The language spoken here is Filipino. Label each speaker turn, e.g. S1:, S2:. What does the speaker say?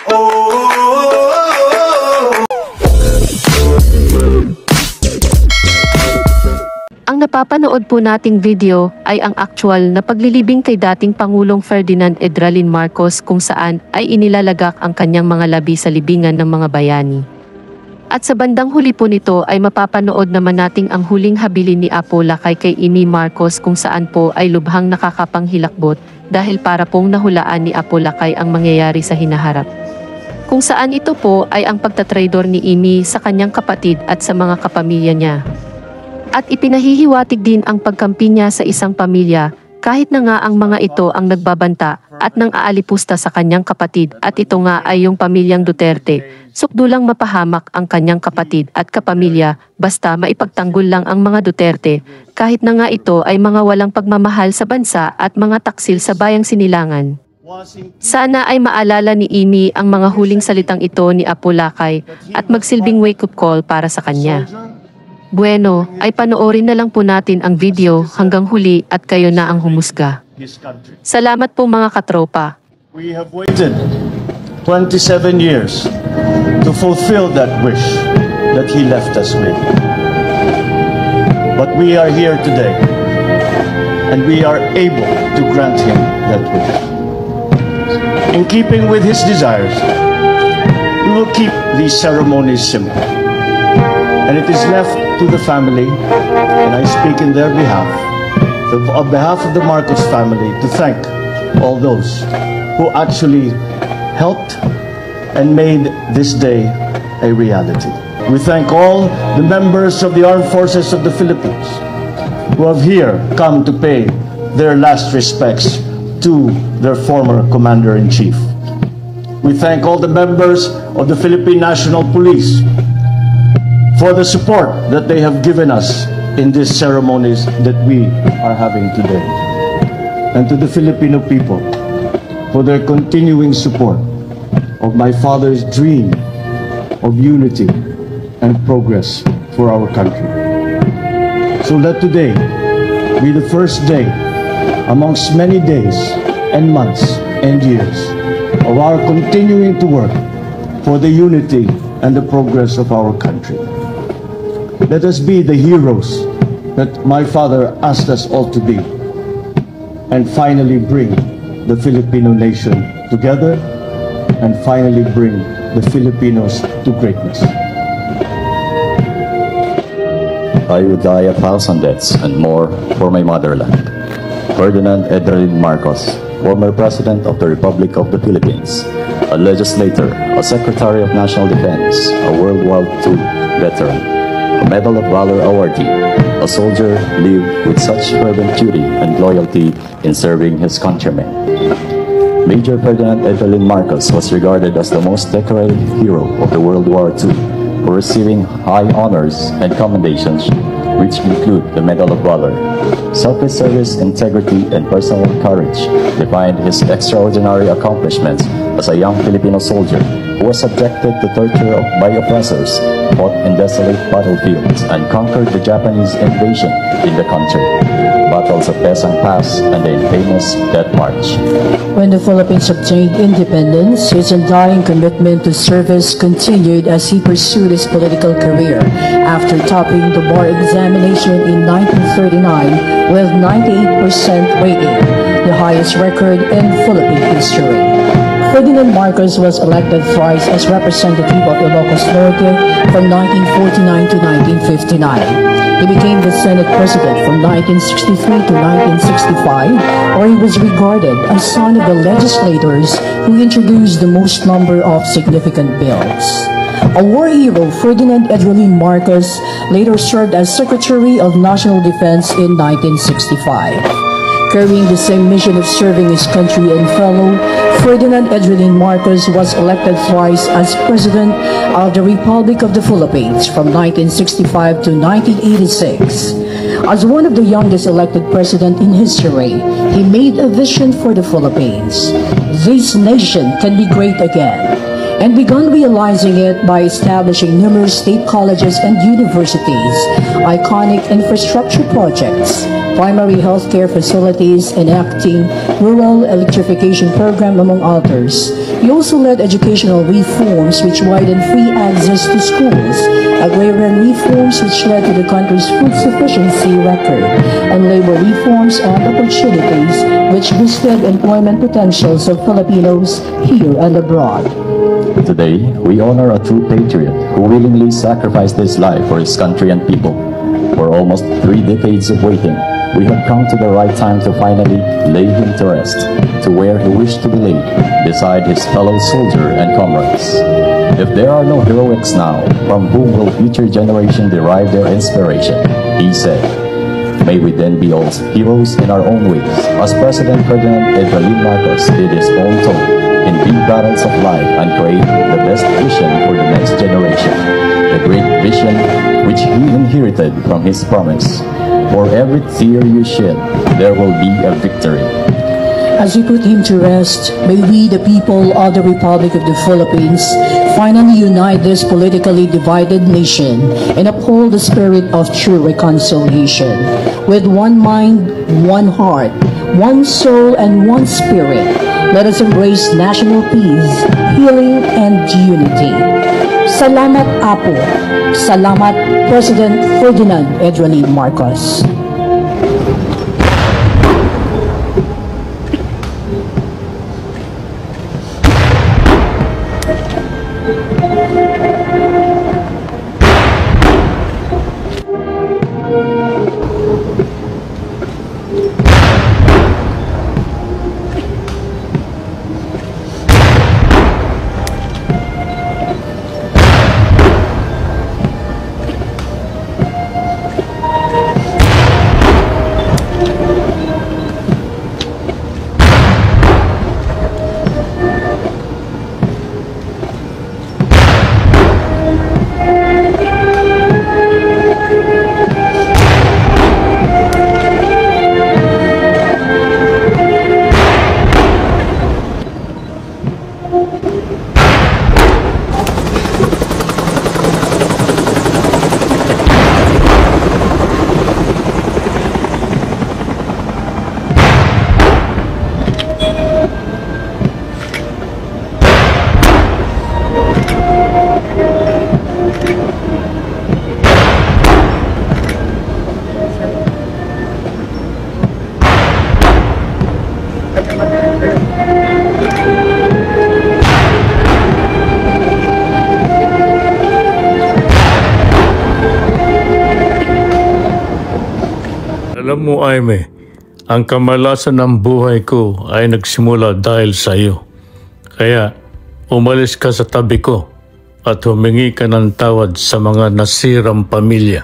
S1: Ang napapanood po nating video ay ang actual na paglilibing kay dating Pangulong Ferdinand Edralin Marcos kung saan ay inilalagak ang kanyang mga labi sa libingan ng mga bayani. At sa bandang huli po nito ay mapapanood naman nating ang huling habilin ni Apo Lakay kay Amy Marcos kung saan po ay lubhang nakakapanghilakbot dahil para pong nahulaan ni Apo Lakay ang mangyayari sa hinaharap. Kung saan ito po ay ang pagtatraidor ni Amy sa kanyang kapatid at sa mga kapamilya niya. At ipinahihiwatig din ang pagkampi niya sa isang pamilya, kahit na nga ang mga ito ang nagbabanta at nang aalipusta sa kanyang kapatid at ito nga ay yung pamilyang Duterte, sukdulang mapahamak ang kanyang kapatid at kapamilya basta maipagtanggol lang ang mga Duterte, kahit na nga ito ay mga walang pagmamahal sa bansa at mga taksil sa bayang Sinilangan. Sana ay maalala ni Amy ang mga huling salitang ito ni Apo Lakay at magsilbing wake-up call para sa kanya. Bueno, ay panoorin na lang po natin ang video hanggang huli at kayo na ang humusga. Salamat po mga katropa.
S2: We have waited 27 years to fulfill that wish that he left us with. But we are here today and we are able to grant him that wish. In keeping with his desires, we will keep these ceremonies simple. And it is left to the family, and I speak in their behalf, on behalf of the Marcos family, to thank all those who actually helped and made this day a reality. We thank all the members of the Armed Forces of the Philippines who have here come to pay their last respects to their former Commander-in-Chief. We thank all the members of the Philippine National Police for the support that they have given us in these ceremonies that we are having today. And to the Filipino people for their continuing support of my father's dream of unity and progress for our country. So let today be the first day amongst many days and months and years of our continuing to work for the unity and the progress of our country. Let us be the heroes that my father asked us all to be, and finally bring the Filipino nation together, and finally bring the Filipinos to greatness.
S3: I would die 1,000 deaths and more for my motherland. Ferdinand Edralin Marcos, former President of the Republic of the Philippines, a legislator, a Secretary of National Defense, a World War II veteran, a Medal of Valor awardee, a soldier lived with such fervent duty and loyalty in serving his countrymen. Major Ferdinand Edralin Marcos was regarded as the most decorated hero of the World War II for receiving high honors and commendations, which include the Medal of Valor. Selfless service, integrity, and personal courage defined his extraordinary accomplishments as a young Filipino soldier who was subjected to torture by oppressors, fought in desolate battlefields, and conquered the Japanese invasion in the country. Battles of Pesang Pass and the infamous Death March.
S4: When the Philippines obtained independence, his undying commitment to service continued as he pursued his political career after topping the bar examination in 1939 with 98% rating, the highest record in Philippine history. Ferdinand Marcos was elected thrice as representative of Ilocos Norte from 1949 to 1959. He became the Senate President from 1963 to 1965, where he was regarded as son of the legislators who introduced the most number of significant bills. A war hero, Ferdinand Edralin Marcos later served as Secretary of National Defense in 1965. Carrying the same mission of serving his country and fellow, Ferdinand Edralin Marcos was elected thrice as President of the Republic of the Philippines from 1965 to 1986. As one of the youngest elected president in history, he made a vision for the Philippines. This nation can be great again. and began realizing it by establishing numerous state colleges and universities, iconic infrastructure projects, primary healthcare facilities, enacting rural electrification program, among others. He also led educational reforms which widened free access to schools, agrarian reforms which led to the country's food sufficiency record, and labor reforms and opportunities which boosted employment potentials of Filipinos here and abroad.
S3: Today, we honor a true patriot who willingly sacrificed his life for his country and people. For almost 3 decades of waiting, we have come to the right time to finally lay him to rest, to where he wished to be laid, beside his fellow soldier and comrades. If there are no heroics now, from whom will future generations derive their inspiration? He said. May we then be all heroes in our own ways, as President Ferdinand Edralin Marcos did his own toll in big battles of life and create the best vision for the next generation. The great vision which he inherited from his promise. For every tear you shed, there will be a victory.
S4: As we put him to rest, may we, the people of the Republic of the Philippines, finally unite this politically divided nation and uphold the spirit of true reconciliation. With one mind, one heart, one soul, and one spirit, let us embrace national peace, healing, and unity. Salamat, Apo. Salamat, President Ferdinand Edralin Marcos.
S5: Alam mo, Aimee, ang kamalasan ng buhay ko ay nagsimula dahil sa iyo. Kaya umalis ka sa tabi ko at humingi ka ng tawad sa mga nasirang pamilya.